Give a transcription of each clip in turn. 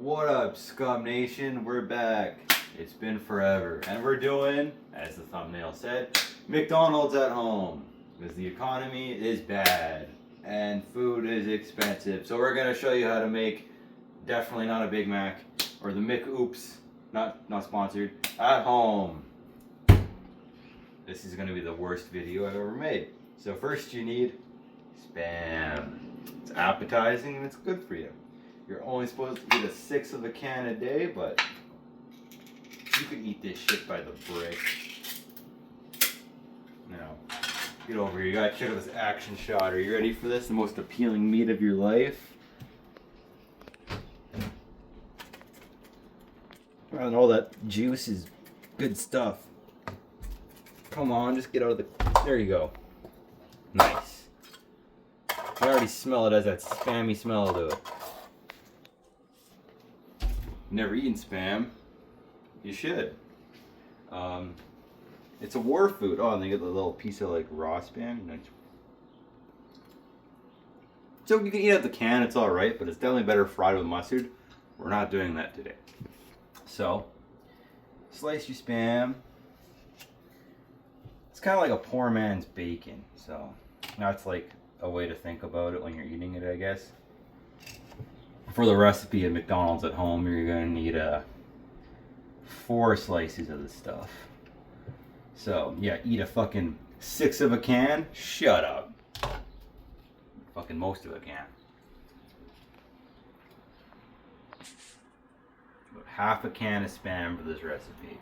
What up, Scum Nation? We're back. It's been forever. And we're doing, as the thumbnail said, McDonald's at home. Because the economy is bad and food is expensive. So we're going to show you how to make, definitely not a Big Mac, or the McOops, not sponsored, at home. This is going to be the worst video I've ever made. So first you need Spam. It's appetizing and it's good for you. You're only supposed to eat a sixth of a can a day, but you can eat this shit by the brick. Now, get over here. You gotta check out this action shot. Are you ready for this? The most appealing meat of your life. And all that juice is good stuff. Come on, just get out of the... There you go. Nice. I already smell it as that spammy smell to it. Never eaten Spam. You should. It's a war food. Oh, and they get the little piece of like raw Spam. So you can eat out the can, it's alright, but it's definitely better fried with mustard. We're not doing that today. So, slice your Spam. It's kind of like a poor man's bacon. So, that's like a way to think about it when you're eating it, I guess. For the recipe at McDonald's at home, you're going to need 4 slices of this stuff. So, yeah, eat a fucking 6 of a can. Shut up. Fucking most of a can. About half a can of Spam for this recipe.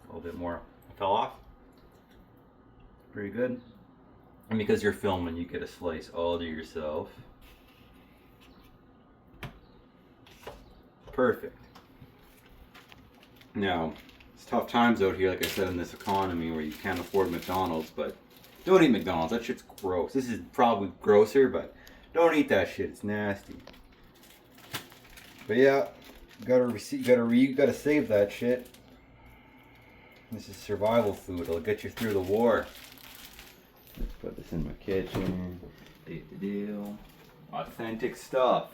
A little bit more. It fell off. Pretty good. And because you're filming, you get a slice all to yourself. Perfect. Now, it's tough times out here, like I said, in this economy where you can't afford McDonald's, but don't eat McDonald's. That shit's gross. This is probably grosser, but don't eat that shit. It's nasty. But yeah, you gotta save that shit. This is survival food. It'll get you through the war. Let's put this in my kitchen. Deal. Authentic stuff.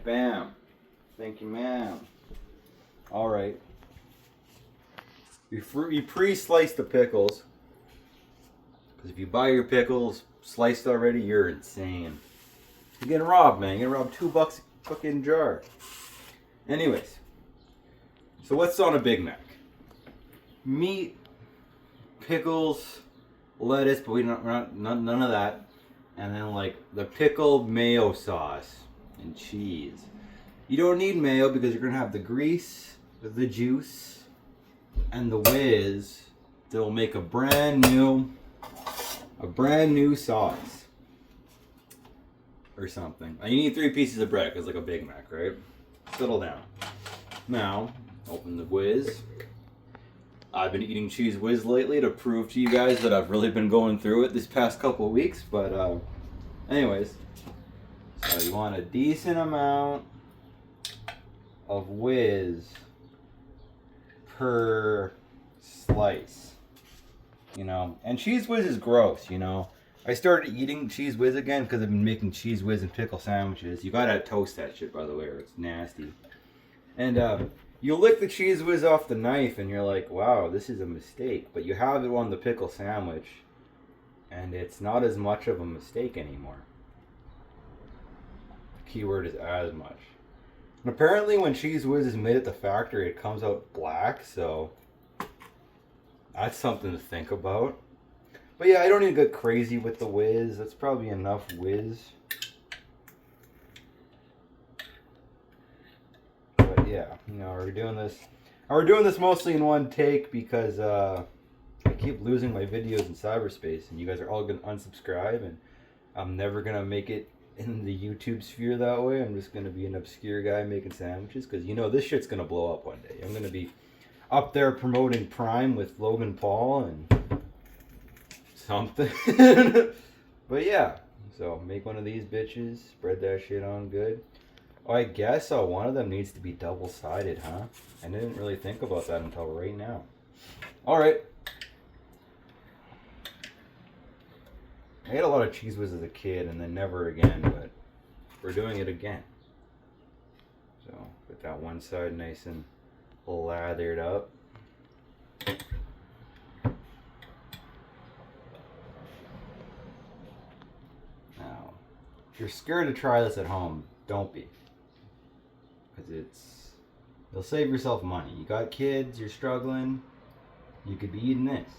Bam. Thank you, ma'am. Alright. You pre-slice the pickles. Because if you buy your pickles sliced already, you're insane. You're getting robbed, man. You're getting robbed $2 a fucking jar. Anyways. So what's on a Big Mac? Meat, pickles, lettuce, but none of that, and then like the pickled mayo sauce and cheese. You don't need mayo because you're gonna have the grease, the juice, and the whiz that'll make a brand new sauce or something. And you need 3 pieces of bread because like a Big Mac, right? Settle down. Now, open the whiz. I've been eating Cheese Whiz lately to prove to you guys that I've really been going through it this past couple weeks, but anyways, so you want a decent amount of whiz per slice, you know, and Cheese Whiz is gross, you know. I started eating Cheese Whiz again because I've been making Cheese Whiz and pickle sandwiches. You gotta toast that shit, by the way, or it's nasty. And you lick the Cheese Whiz off the knife and you're like, wow, this is a mistake. But you have it on the pickle sandwich and it's not as much of a mistake anymore. The keyword is as much. And apparently when Cheese Whiz is made at the factory, it comes out black, so that's something to think about. But yeah, I don't need to get crazy with the whiz. That's probably enough whiz. Yeah, you know, we're doing this mostly in one take because I keep losing my videos in cyberspace and you guys are all gonna unsubscribe and I'm never gonna make it in the YouTube sphere that way. I'm just gonna be an obscure guy making sandwiches because you know this shit's gonna blow up one day. I'm gonna be up there promoting Prime with Logan Paul and something. But yeah, so make one of these bitches, spread that shit on good. Oh, I guess one of them needs to be double-sided, huh? I didn't really think about that until right now. Alright. I ate a lot of Cheese Whiz as a kid and then never again, but we're doing it again. So put that one side nice and lathered up. Now, if you're scared to try this at home, don't be. Because you'll save yourself money. You got kids, you're struggling, you could be eating this.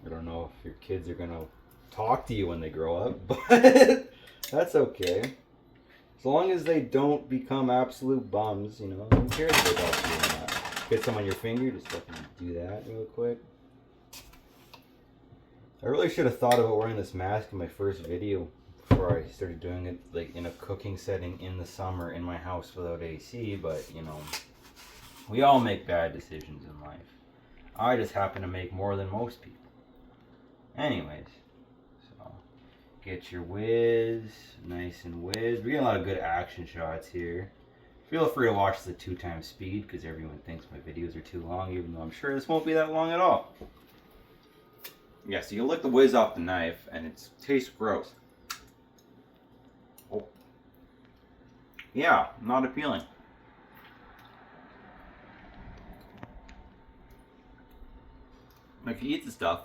I don't know if your kids are gonna talk to you when they grow up, but that's okay. As long as they don't become absolute bums, you know, who cares if they talk to you or not. Get some on your finger, just fucking do that real quick. I really should have thought about wearing this mask in my first video before I started doing it, like in a cooking setting in the summer in my house without AC, but you know, we all make bad decisions in life. I just happen to make more than most people. Anyways, so get your whiz, nice and whiz. We're getting a lot of good action shots here. Feel free to watch the 2x speed because everyone thinks my videos are too long, even though I'm sure this won't be that long at all. Yeah, so you lick the whiz off the knife and it tastes gross. Oh. Yeah, not appealing. If you eat the stuff,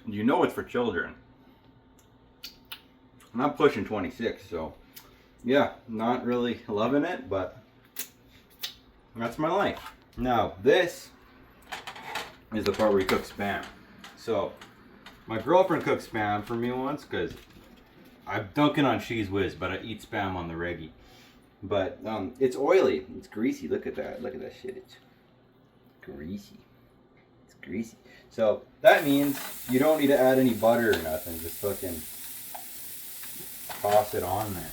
you know it's for children. And I'm pushing 26, so yeah, not really loving it, but that's my life. Now, this is the part where you cook Spam. So, my girlfriend cooked Spam for me once, because I'm dunking on cheese whiz, but I eat Spam on the reggie. But it's oily, it's greasy, look at that shit, it's greasy. It's greasy. So, that means you don't need to add any butter or nothing, just fucking toss it on there.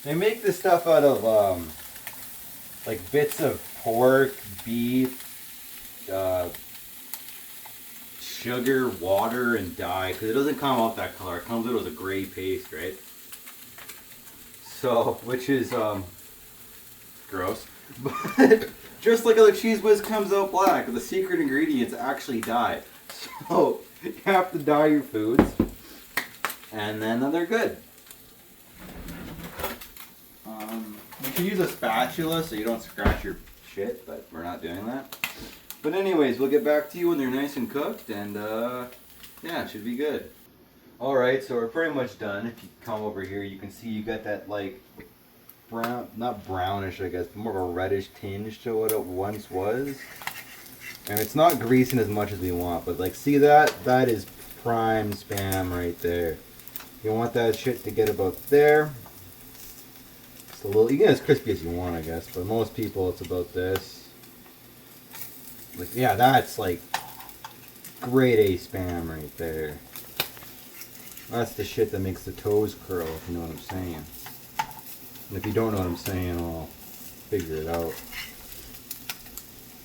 They make this stuff out of like bits of pork, beef, sugar, water, and dye, because it doesn't come out that color. It comes out as a gray paste, right? So, which is gross. But just like how the cheese whiz comes out black, the secret ingredient's actually dye. So you have to dye your foods, and then they're good. You can use a spatula so you don't scratch your shit, but we're not doing that. But anyways, we'll get back to you when they're nice and cooked, and yeah, it should be good. Alright, so we're pretty much done. If you come over here, you can see you got that like brown, not brownish I guess, but more of a reddish tinge to what it once was. And it's not greasing as much as we want, but like see that? That is prime Spam right there. You want that shit to get about there. It's a little, you can get as crispy as you want I guess, but most people it's about this. Like, yeah, that's like grade A Spam right there. That's the shit that makes the toes curl, if you know what I'm saying. And if you don't know what I'm saying, I'll figure it out.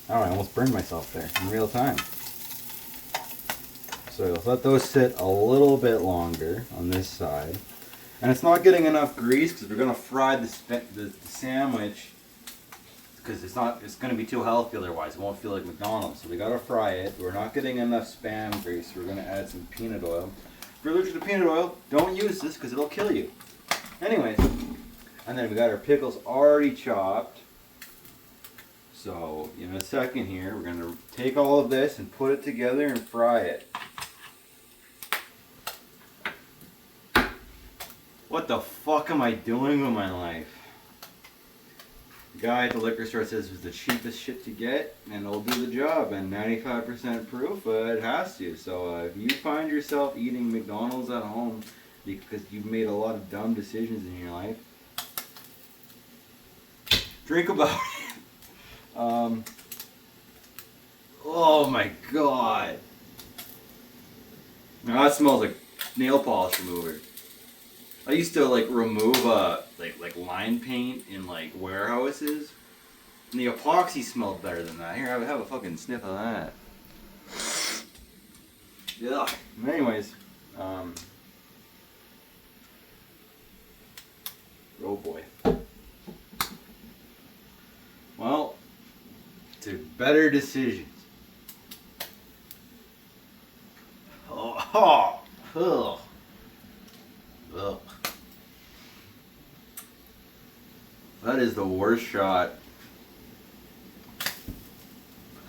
Oh, I almost burned myself there in real time. So let those sit a little bit longer on this side. And it's not getting enough grease because we're going to fry the sandwich, because it's going to be too healthy otherwise. It won't feel like McDonald's. So we got to fry it. We're not getting enough Spam grease. So we're going to add some peanut oil. If you're allergic to peanut oil, don't use this because it'll kill you. Anyways, and then we got our pickles already chopped. So in a second here, we're going to take all of this and put it together and fry it. What the fuck am I doing with my life? The guy at the liquor store says it's the cheapest shit to get and it'll do the job, and 95% proof, it has to. So if you find yourself eating McDonald's at home because you've made a lot of dumb decisions in your life, drink about it. Oh my god. Now that smells like nail polish remover. I used to like remove like line paint in like warehouses, and the epoxy smelled better than that. Here, I would have a fucking sniff of that. Yeah. Anyways, oh boy. Well, to better decisions. Oh. Ugh. That is the worst shot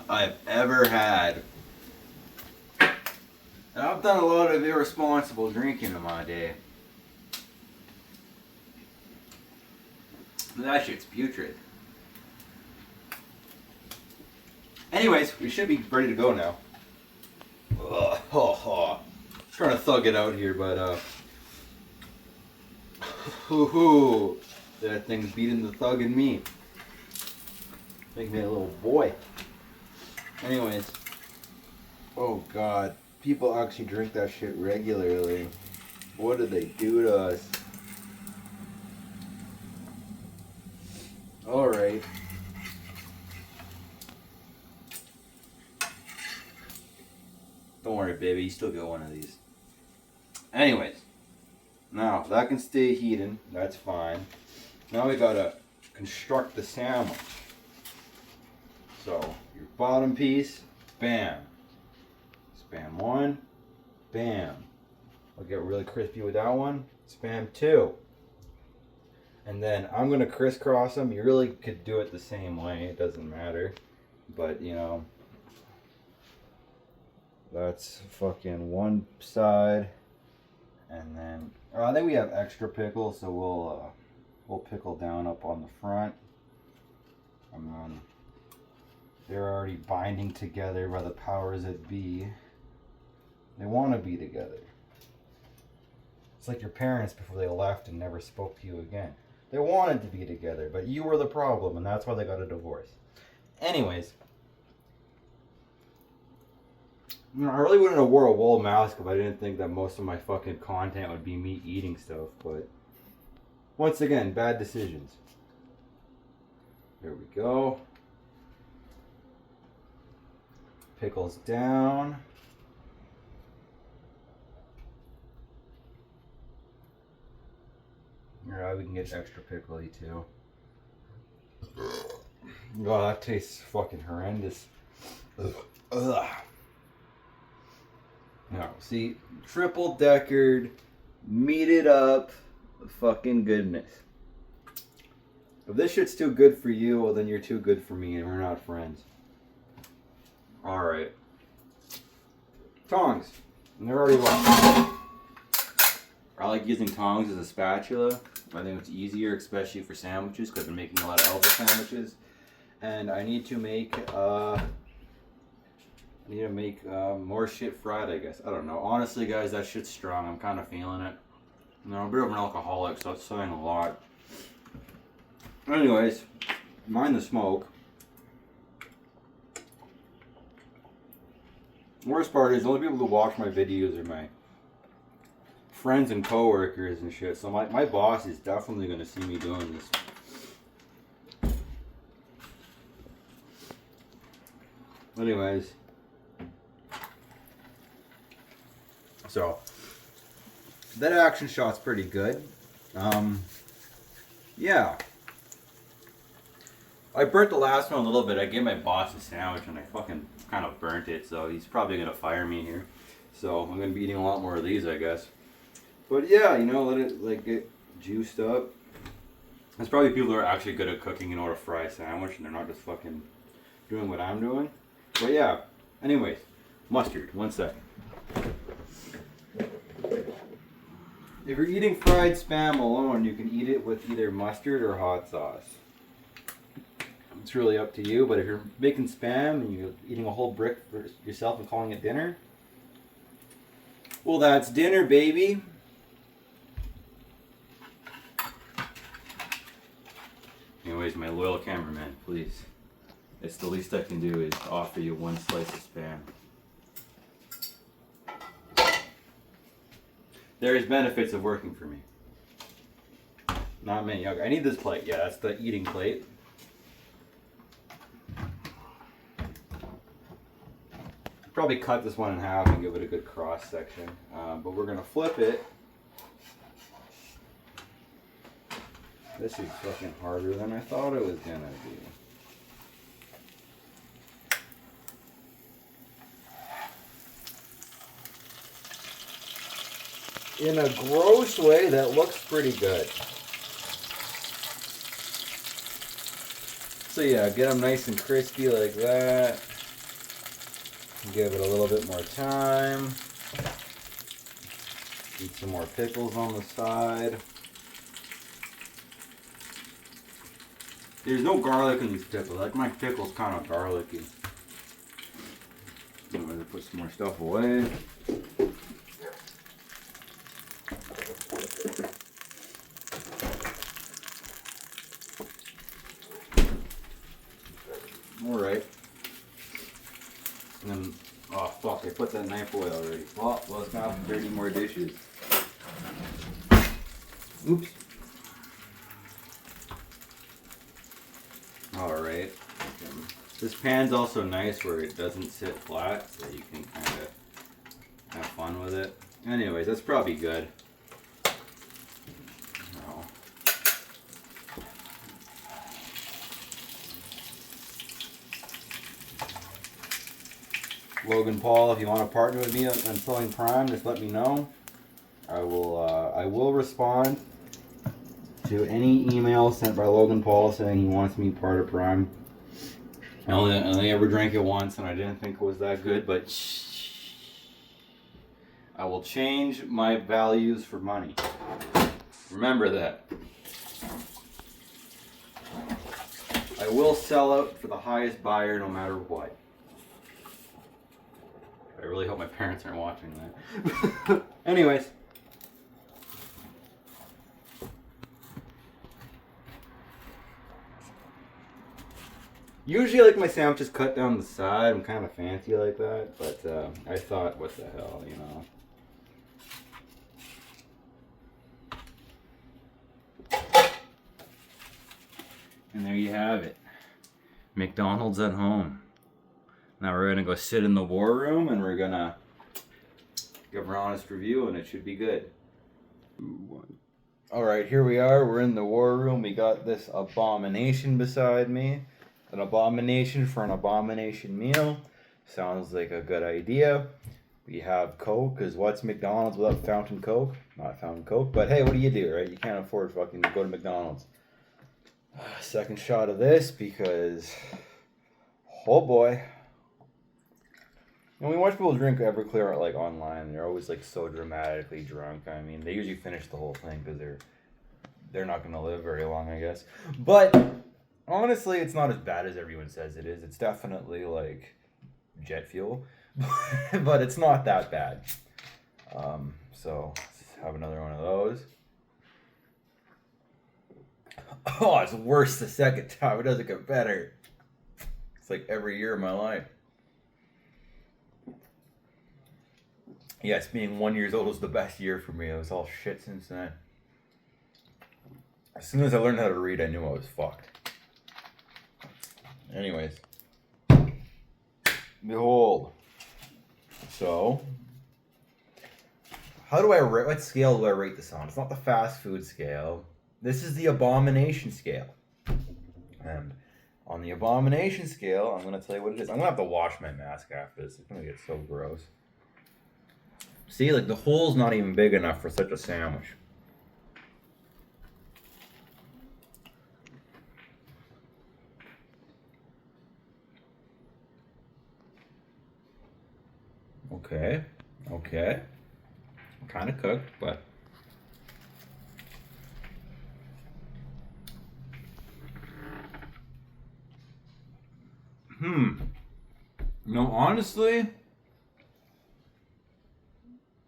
I've ever had. And I've done a lot of irresponsible drinking in my day. That shit's putrid. Anyways, we should be ready to go now. Ugh, trying to thug it out here, but that thing's beating the thug in me. Making me a little boy. Anyways, oh god, people actually drink that shit regularly. What did they do to us? Alright. Don't worry, baby, you still get one of these. Anyways, now that can stay heated, that's fine. Now we gotta construct the sandwich. So, your bottom piece, bam. Spam one, bam. I'll get really crispy with that one, spam two. And then I'm gonna crisscross them. You really could do it the same way, it doesn't matter. But, you know, that's fucking one side. And then, I think we have extra pickle, so we'll pickle down up on the front. And then they're already binding together by the powers that be. They want to be together. It's like your parents before they left and never spoke to you again. They wanted to be together, but you were the problem, and that's why they got a divorce. Anyways, I really wouldn't have wore a wool mask if I didn't think that most of my fucking content would be me eating stuff, but once again, bad decisions. There we go. Pickles down. Alright, we can get extra pickly too. Oh, that tastes fucking horrendous. Ugh. Now, see, triple deckered, meated up, fucking goodness. If this shit's too good for you, well then you're too good for me and we're not friends. Alright. Tongs. And they're already wet. I like using tongs as a spatula. I think it's easier, especially for sandwiches, because I'm making a lot of Elvis sandwiches. And I need to make, more shit fried, I guess. I don't know. Honestly, guys, that shit's strong. I'm kind of feeling it. You know, I'm a bit of an alcoholic, so it's saying a lot. Anyways, mind the smoke. The worst part is the only people who watch my videos are my friends and coworkers and shit. So my boss is definitely going to see me doing this. Anyways. So, that action shot's pretty good. Yeah. I burnt the last one a little bit. I gave my boss a sandwich and I fucking kind of burnt it. So he's probably going to fire me here. So I'm going to be eating a lot more of these, I guess. But yeah, you know, let it like get juiced up. There's probably people who are actually good at cooking and know how to fry a sandwich and they're not just fucking doing what I'm doing. But yeah, anyways, mustard, 1 second. If you're eating fried Spam alone, you can eat it with either mustard or hot sauce. It's really up to you, but if you're making Spam and you're eating a whole brick for yourself and calling it dinner, well, that's dinner, baby. Anyways, my loyal cameraman, please. It's the least I can do is offer you one slice of Spam. There is benefits of working for me. Not many. Okay, I need this plate. Yeah, that's the eating plate. Probably cut this one in half and give it a good cross section. But we're gonna flip it. This is fucking harder than I thought it was gonna be. in a gross way that looks pretty good. So yeah, get them nice and crispy like that. Give it a little bit more time. Eat some more pickles on the side. There's no garlic in these pickles. I like my pickles kind of garlicky. I'm going to put some more stuff away. Alright. And then, oh fuck, I put that knife away already. Well, it's gonna have 30 more dishes. Oops. Alright. This pan's also nice where it doesn't sit flat, so you can kind of have fun with it. Anyways, that's probably good. No. Logan Paul, if you want to partner with me on selling Prime, just let me know. I will respond to any email sent by Logan Paul saying he wants me part of Prime. I only ever drank it once, and I didn't think it was that good, but I will change my values for money. Remember that. I will sell out for the highest buyer no matter what. I really hope my parents aren't watching that. Anyways. Usually I like my sandwiches cut down the side. I'm kind of fancy like that. But I thought, what the hell, you know. And there you have it. McDonald's at home. Now we're gonna go sit in the war room and we're gonna give an honest review, and it should be good. Alright, here we are. We're in the war room. We got this abomination beside me. An abomination for an abomination meal. Sounds like a good idea. We have Coke, because what's McDonald's without fountain Coke? Not fountain Coke, but hey, what do you do, right? You can't afford fucking to go to McDonald's. Second shot of this because, oh boy. When we watch people drink Everclear like online, they're always like so dramatically drunk. I mean, they usually finish the whole thing because they're not going to live very long, I guess. But honestly, it's not as bad as everyone says it is. It's definitely like jet fuel, but it's not that bad. So let's have another one of those. Oh, it's worse the second time. It doesn't get better. It's like every year of my life. Yes, being 1 year old was the best year for me. It was all shit since then. As soon as I learned how to read, I knew I was fucked. Anyways. Behold. So, how do I rate? What scale do I rate this on? It's not the fast food scale. This is the abomination scale. And on the abomination scale, I'm going to tell you what it is. I'm going to have to wash my mask after this. It's going to get so gross. See, like the hole's not even big enough for such a sandwich. Okay. Kind of cooked, but no, honestly,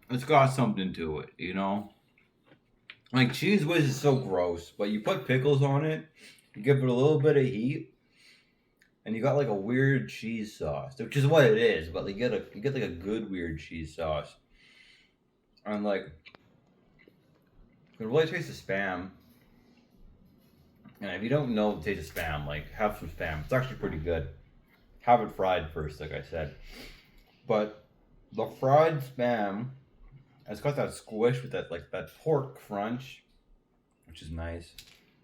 it's got something to it, you know? Like, Cheese Whiz is so gross, but you put pickles on it, you give it a little bit of heat, and you got like a weird cheese sauce, which is what it is, but like, you get like a good weird cheese sauce. And like, it really tastes of Spam. And if you don't know the taste of Spam, like, have some Spam. It's actually pretty good. Have it fried first, like I said. But the fried Spam, it's got that squish with that, like, that pork crunch, which is nice.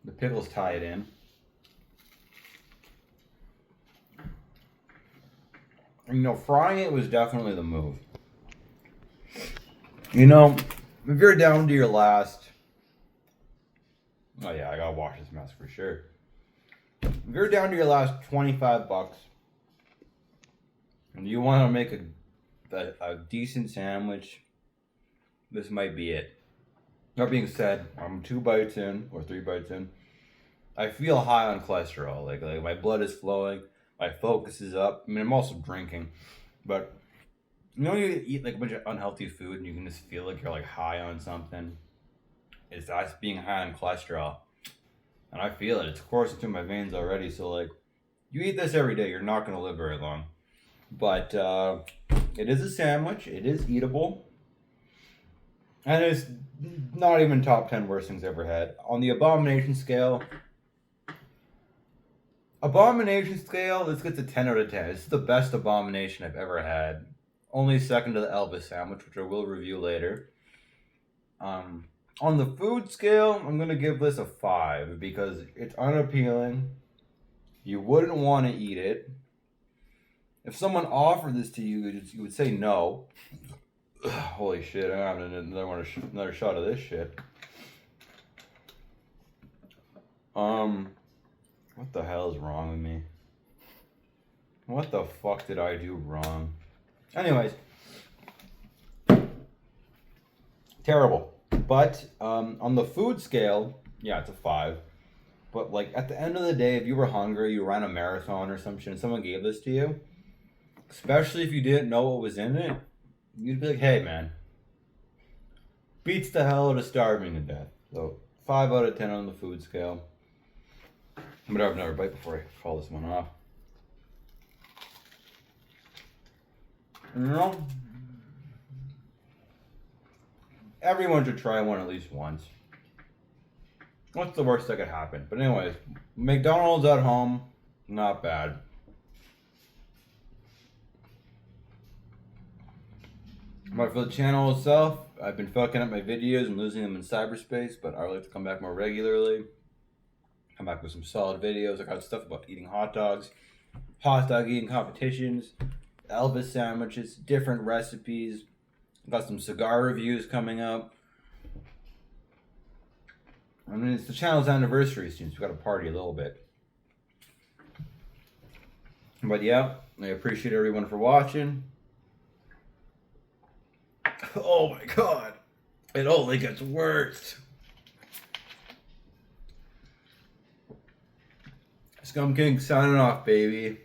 The pickles tie it in. And, you know, frying it was definitely the move. You know, if you're down to your last, oh yeah, I gotta wash this mess for sure. If you're down to your last $25 and you want to make a decent sandwich, this might be it. That being said, I'm 2 bites in or 3 bites in. I feel high on cholesterol. Like my blood is flowing, my focus is up. I mean, I'm also drinking, but you know, you eat like a bunch of unhealthy food and you can just feel like you're like high on something. It's that's being high on cholesterol, and I feel it. It's coursing through my veins already. So like, you eat this every day, you're not gonna live very long. But it is a sandwich. It is eatable, and it's not even top 10 worst things I've ever had. On the abomination scale, let's get to 10 out of 10. It's the best abomination I've ever had. Only second to the Elvis sandwich, which I will review later. On the food scale, I'm going to give this a 5 because it's unappealing. You wouldn't want to eat it. If someone offered this to you, you would say no. Holy shit, I'm having another shot of this shit. What the hell is wrong with me? What the fuck did I do wrong? Anyways, terrible. But on the food scale, yeah, it's a 5. But like at the end of the day, if you were hungry, you ran a marathon or some shit, and someone gave this to you, especially if you didn't know what was in it, you'd be like, hey man, beats the hell out of starving to death. So 5 out of 10 on the food scale. I'm gonna have another bite before I call this one off. You know, everyone should try one at least once. What's the worst that could happen? But anyways, McDonald's at home, not bad. But for the channel itself, I've been fucking up my videos and losing them in cyberspace, but I would like to come back more regularly. Come back with some solid videos. I got stuff about eating hot dogs, hot dog eating competitions, Elvis sandwiches, different recipes. Got some cigar reviews coming up. I mean, it's the channel's anniversary soon, so we got to party a little bit. But yeah, I appreciate everyone for watching. Oh my god, it only gets worse. Scum King signing off, baby.